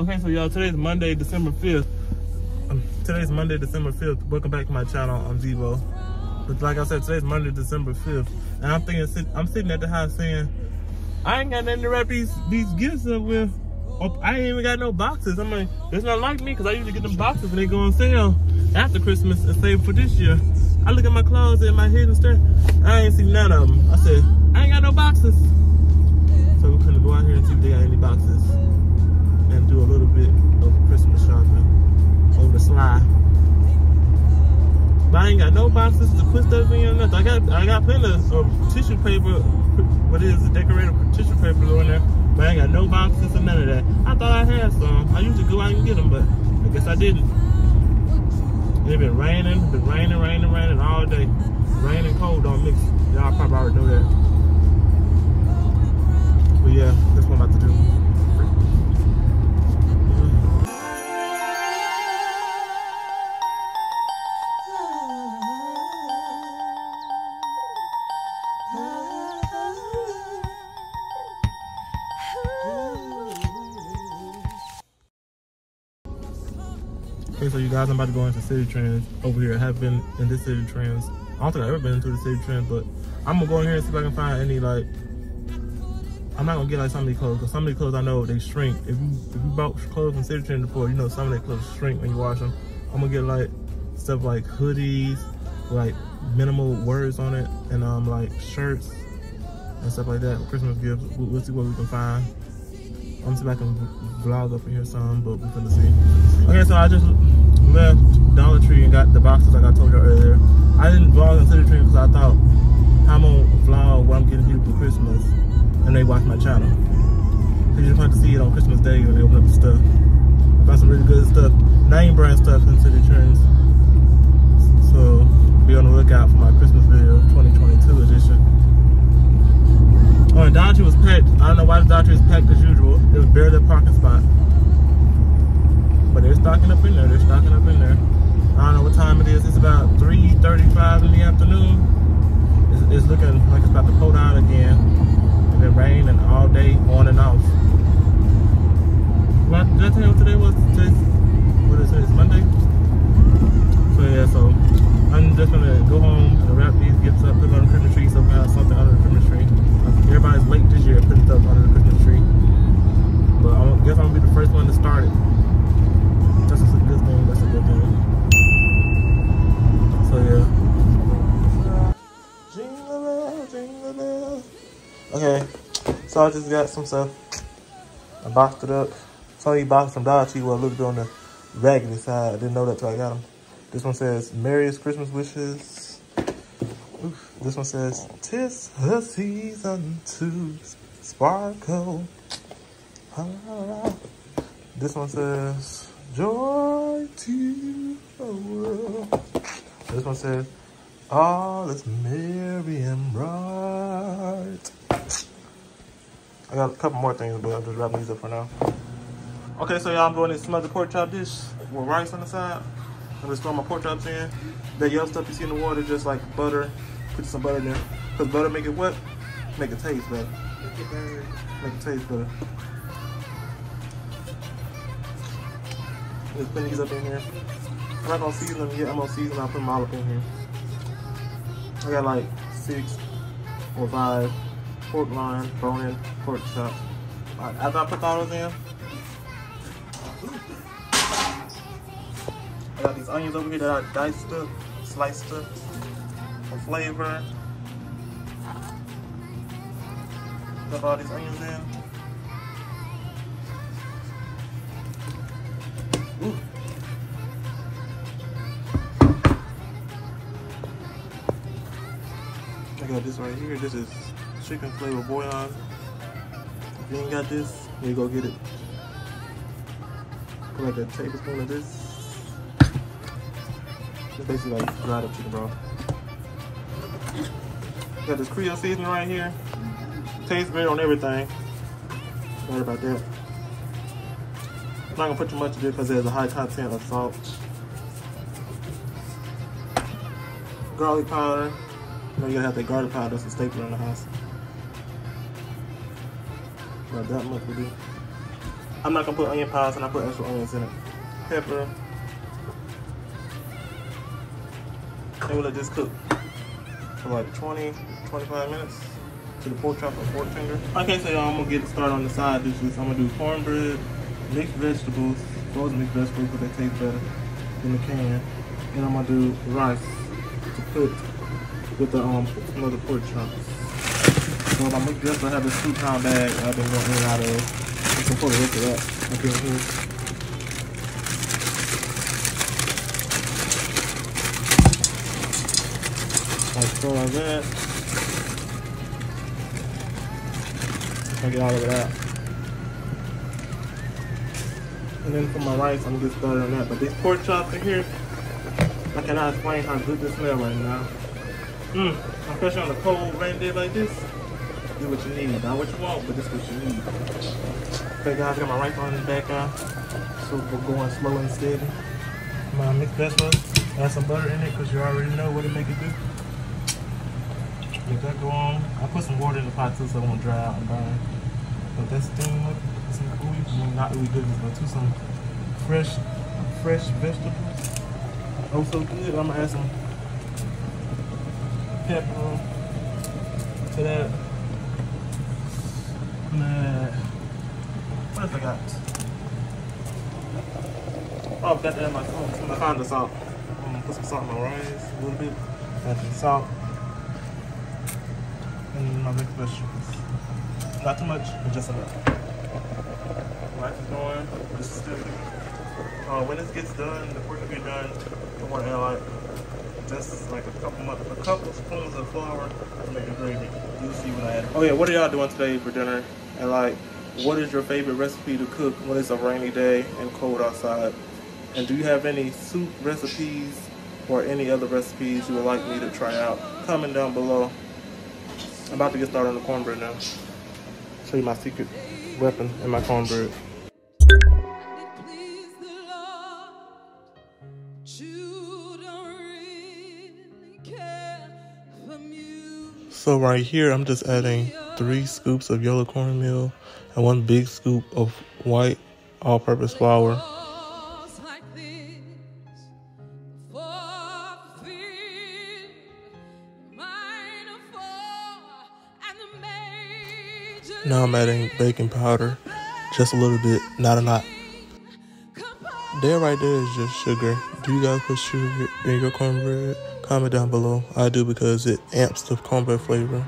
Okay, so y'all, today's Monday, December 5th. Welcome back to my channel. I'm Zevo. But like I said, today's Monday, December 5th. And I'm thinking, I'm sitting at the house saying, I ain't got nothing to wrap these gifts up with. I ain't even got no boxes. I'm like, it's not like me, because I usually get them boxes when they go on sale after Christmas and save for this year. I look at my closet and my hidden stuff. I ain't seen none of them. I said, I ain't got no boxes. So we're gonna go out here and see if they got any boxes and do a little bit of Christmas shopping on the sly. But I ain't got no boxes to put stuff in or nothing. I got plenty of tissue paper, what is it, decorative tissue paper on there. But I ain't got no boxes or none of that. I thought I had some. I usually go out and get them, but I guess I didn't. It's been raining all day. Rain and cold don't mix. Y'all probably already know that. But yeah, that's what I'm about to do. Okay, so you guys, I'm about to go into Citi Trends over here. I have been in this Citi Trends. I don't think I've ever been into the Citi Trends, but I'm gonna go in here and see if I can find any, like, I'm not gonna get like some of these clothes, because some of these clothes I know they shrink. If you bought clothes from Citi Trends before, you know some of their clothes shrink when you wash them. I'm gonna get like stuff like hoodies, like minimal words on it, and like shirts and stuff like that, Christmas gifts. We'll see what we can find. I'm gonna see if I can vlog up in here some, but we're gonna see. Okay, so I just left Dollar Tree and got the boxes like I told you earlier. I didn't vlog in Citi Trends because I thought I'm gonna vlog what I'm getting people for Christmas, and they watch my channel. So you just want to see it on Christmas Day when they open up the stuff. I found some really good stuff, name brand stuff in Citi Trends. So be on the lookout for my Christmas video 2022 edition. Oh, and Dollar Tree was packed. I don't know why the Dollar Tree is packed as usual. It was barely a parking spot. But they're stocking up in there. I don't know what time it is. It's about 3:35 in the afternoon. It's looking like it's about to pour down again. It's been raining all day, on and off. What did I tell you what today was? What is it? It's Monday? So yeah, so I'm just gonna go home and wrap these gifts up, put them on the Christmas tree, so we have something under the Christmas tree. Everybody's late this year putting stuff under the Christmas tree. But I guess I'm gonna be the first one to start it. That's a good thing, that's a good thing. So yeah. Jingle bell, jingle bell. Okay, so I just got some stuff. I boxed it up. Some of these boxes from Dollar Tree were a little bit on the raggedy side. I didn't know that till I got them. This one says, Merriest Christmas Wishes. Oof. This one says, 'Tis the season to sparkle. This one says, joy to the world. This one says, all is merry and bright. I got a couple more things, but I'm just wrapping these up for now. Okay, so y'all, I'm doing this smothered pork chop dish with rice on the side. I'm just throwing my pork chops in. That yellow stuff you see in the water, just like butter. Put some butter in there. Because butter make it what? Make it taste better. Make it taste better. Just put these up in here. I'm not gonna season them yet. I'm gonna season. I'll put them all up in here. I got like 6 or 5 pork loin, bone-in pork chops. After I put all those in, I got these onions over here that I diced up, sliced up for flavor. Put all these onions in. Ooh. I got this right here. This is chicken flavor bouillon. If you ain't got this, you go get it. Put like a tablespoon of this. It's basically like dried up chicken broth. Got this Creole seasoning right here. Tastes great on everything. Sorry about that. I'm not gonna put too much of it because there's a high content of salt. Garlic powder. You know you gotta have that garlic powder, that's a staple in the house. About that much will do. I'm not gonna put onion pies, and I put extra onions in it. Pepper. And we'll let this cook for like 20-25 minutes to the pork chop or pork finger. Okay, so y'all, I'm gonna get started on the side dishes. I'm gonna do cornbread, mixed vegetables, frozen mixed vegetables because they taste better in the can. And I'm gonna do rice to put with the pork chops. So my mixed vegetables, I have this 2-pound bag I've been wanting it out of. You can pull the rest of that up in here. Like so like that. I get all of it out. And then for my rice, I'm gonna get started on that. But these pork chops in here, I cannot explain how good they smell right now. Especially on a cold rainy day like this, do what you need. Not what you want, but this is what you need. Okay guys, I got my rice on in the background. So we're going slow and steady. My mixed vegetables, add some butter in it because you already know what to make it do. Let that go on. I put some water in the pot too so it won't dry out and burn. But that's steam up. Some ooey, not ooey goodness, but to some fresh vegetables. Oh, so good. I'm gonna add some pepper to that. What else I got? Oh, I've got to add my found the salt. I'm gonna put some salt in my rice a little bit. Add some salt. And my mixed vegetables. Not too much, but just enough. Rice is going. This is still cooking. When this gets done, the pork will be done. I want to add like just like a couple spoons of flour to make the gravy. You'll see what I add. Oh yeah, what are y'all doing today for dinner? And like, what is your favorite recipe to cook when it's a rainy day and cold outside? And do you have any soup recipes or any other recipes you would like me to try out? Comment down below. I'm about to get started on the cornbread now. Show you my secret weapon in my cornbread. So right here, I'm just adding 3 scoops of yellow cornmeal and 1 big scoop of white all-purpose flour. Now I'm adding baking powder, just a little bit, not a lot. There right there is just sugar. Do you guys put sugar in your cornbread? Comment down below. I do because it amps the cornbread flavor.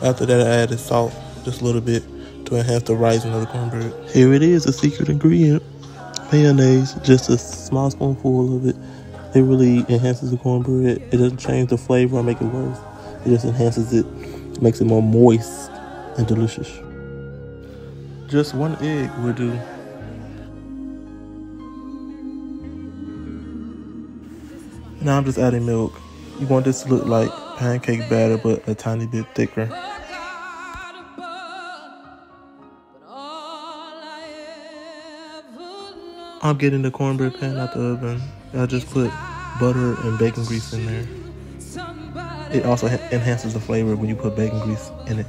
After that, I added salt, just a little bit, to enhance the rising of the cornbread. Here it is, the secret ingredient. Mayonnaise, just a small spoonful of it. It really enhances the cornbread. It doesn't change the flavor or make it worse. It just enhances it, makes it more moist and delicious. Just 1 egg will do. Now I'm just adding milk. You want this to look like pancake batter, but a tiny bit thicker. I'm getting the cornbread pan out the oven. I just put butter and bacon grease in there. It also enhances the flavor when you put bacon grease in it.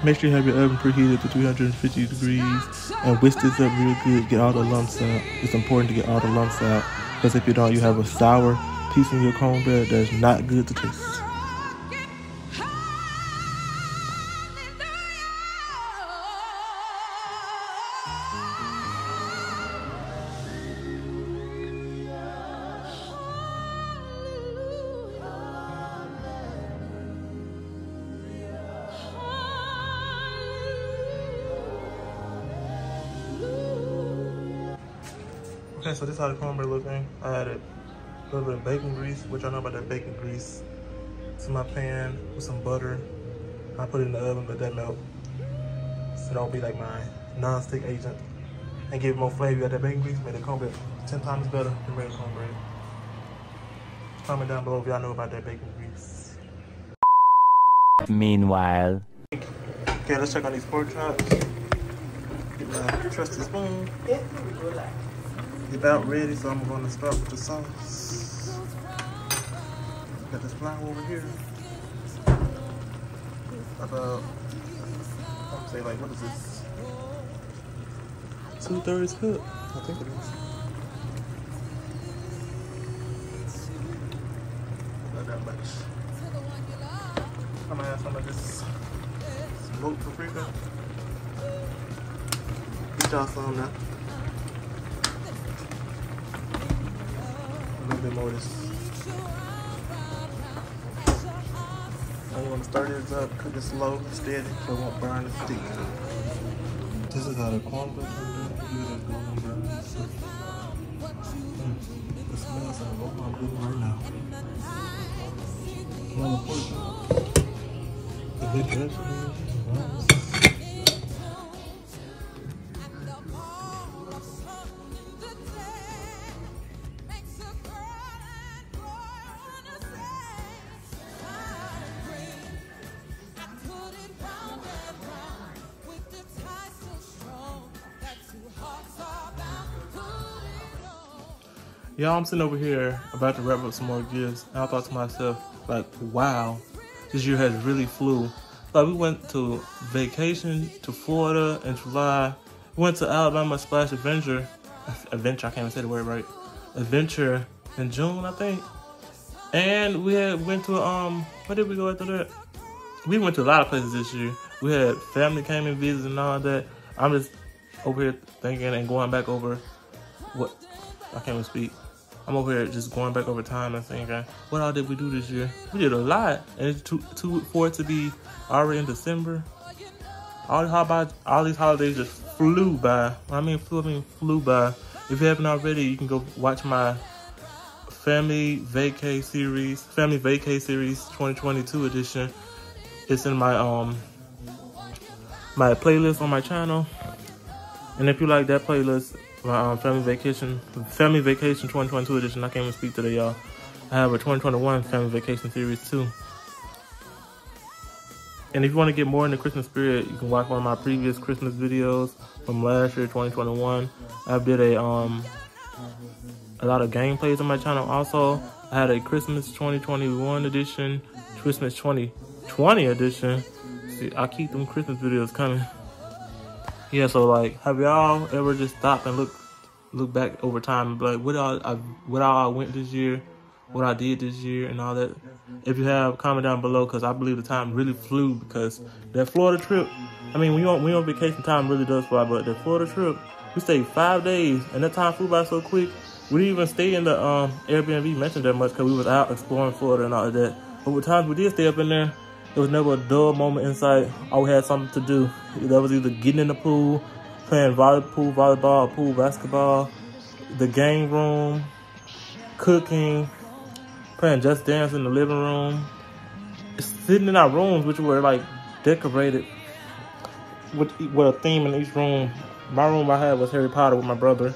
Make sure you have your oven preheated to 350 degrees and whisk this up real good. Get all the lumps out. It's important to get all the lumps out because if you don't, you have a sour piece in your cornbread that's not good to taste. Okay, so this is how the cornbread looking. I added a little bit of bacon grease, which I know about that bacon grease, to my pan with some butter. I put it in the oven, let that melt. So don't be like my non-stick agent. And give it more flavor. You got that bacon grease, made the cornbread 10 times better than regular cornbread. Comment down below if y'all know about that bacon grease. Meanwhile. Okay, let's check on these pork chops. Get my trusty spoon. About ready, so I'm going to start with the sauce. Got this flower over here. About, I'm gonna say like, what is this? 2/3 cup. I think it is. Not that much. I'm gonna have some of this smoked paprika. Get y'all some now. A little bit more of this. I want to start this up, cook it slow, steady, so it won't burn the stick. This is how the corn goes golden brown. It smells like what I'm doing right now. Another portion. The good vegetables. Y'all, I'm sitting over here about to wrap up some more gifts, and I thought to myself, like, wow, this year has really flew. Like, we went to vacation to Florida in July. We went to Alabama Splash Adventure. I can't even say the word right. Adventure in June, I think. And we went to, where did we go after that? We went to a lot of places this year. We had family came and visited and all that. I'm just over here thinking and going back over what, I can't even speak. I'm over here just going back over time and thinking, what all did we do this year? We did a lot. And it's for it to be already in December. All these holidays just flew by. I mean flew by. If you haven't already, you can go watch my Family Vacay Series 2022 edition. It's in my my playlist on my channel. And if you like that playlist, my Family Vacation 2022 edition. I can't even speak today, y'all. I have a 2021 Family Vacation Series too. And if you want to get more in the Christmas spirit, you can watch one of my previous Christmas videos from last year, 2021. I did a lot of gameplays on my channel. Also, I had a Christmas 2021 edition, Christmas 2020 edition. See, I keep them Christmas videos coming. Yeah, so like, have y'all ever just stopped and look back over time and be like, what all I went this year, what I did this year, and all that? If you have, comment down below, because I believe the time really flew, because that Florida trip, I mean, we on vacation, time really does fly, but the Florida trip, we stayed 5 days, and that time flew by so quick. We didn't even stay in the Airbnb mentioned that much, because we was out exploring Florida and all of that. But with times we did stay up in there, there was never a dull moment in sight. Always had something to do. That was either getting in the pool, playing volleyball, pool basketball, the game room, cooking, playing Just Dance in the living room, sitting in our rooms, which were like decorated with a theme in each room. My room I had was Harry Potter with my brother.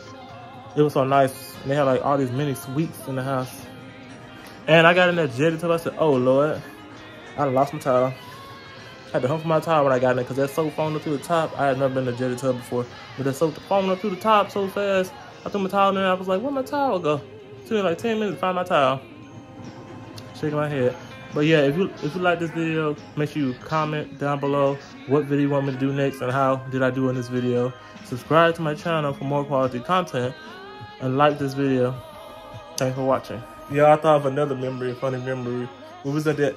It was so nice. And they had like all these mini suites in the house. And I got in that jetty tub. I said, oh Lord, I done lost my towel. I had to hump for my towel when I got in there, because that soap foamed up to the top. I had never been in a jetty tub before, but that soap foamed up to the top so fast. I threw my towel in there. I was like, where'd my towel go? It took me like 10 minutes to find my towel. Shaking my head. But yeah, if you like this video, make sure you comment down below what video you want me to do next and how did I do in this video. Subscribe to my channel for more quality content and like this video. Thanks for watching. Yeah, I thought of another funny memory. We was at the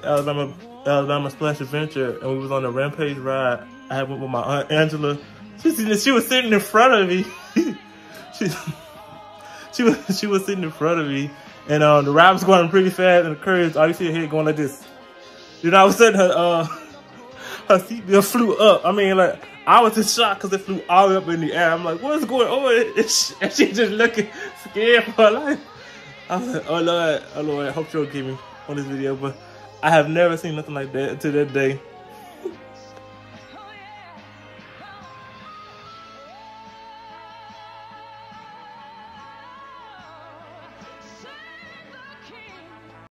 Alabama Splash Adventure, and we was on a Rampage ride. I went with my Aunt Angela. She was sitting in front of me. she was sitting in front of me, and the ride was going pretty fast, and the curves, all you see her head going like this. You know, I was sitting her seatbelt flew up. I mean, like, I was just shocked because it flew all the way up in the air. I'm like, what's going on? And she just looking scared for her life. I was like, oh Lord, I hope you'll give me on this video, but I have never seen nothing like that until that day.